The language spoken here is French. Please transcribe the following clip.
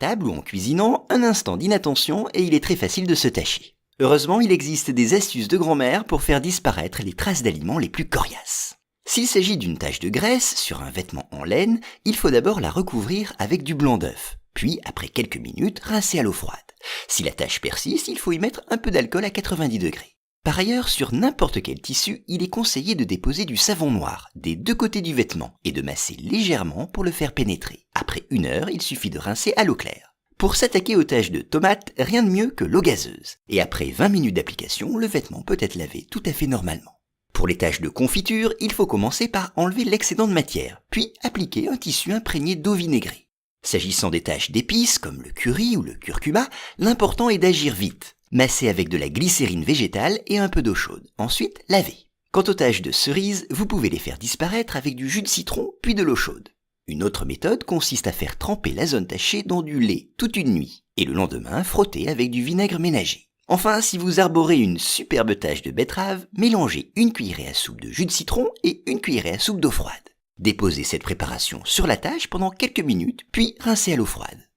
table ou en cuisinant, un instant d'inattention et il est très facile de se tacher. Heureusement, il existe des astuces de grand-mère pour faire disparaître les traces d'aliments les plus coriaces. S'il s'agit d'une tache de graisse sur un vêtement en laine, il faut d'abord la recouvrir avec du blanc d'œuf, puis après quelques minutes, rincer à l'eau froide. Si la tache persiste, il faut y mettre un peu d'alcool à 90 degrés. Par ailleurs, sur n'importe quel tissu, il est conseillé de déposer du savon noir des deux côtés du vêtement et de masser légèrement pour le faire pénétrer. Après 1 heure, il suffit de rincer à l'eau claire. Pour s'attaquer aux taches de tomates, rien de mieux que l'eau gazeuse. Et après 20 minutes d'application, le vêtement peut être lavé tout à fait normalement. Pour les taches de confiture, il faut commencer par enlever l'excédent de matière, puis appliquer un tissu imprégné d'eau vinaigrée. S'agissant des taches d'épices, comme le curry ou le curcuma, l'important est d'agir vite. Masser avec de la glycérine végétale et un peu d'eau chaude. Ensuite, laver. Quant aux taches de cerises, vous pouvez les faire disparaître avec du jus de citron puis de l'eau chaude. Une autre méthode consiste à faire tremper la zone tachée dans du lait toute une nuit et le lendemain frotter avec du vinaigre ménager. Enfin, si vous arborez une superbe tache de betterave, mélangez 1 cuillerée à soupe de jus de citron et 1 cuillerée à soupe d'eau froide. Déposez cette préparation sur la tache pendant quelques minutes, puis rincez à l'eau froide.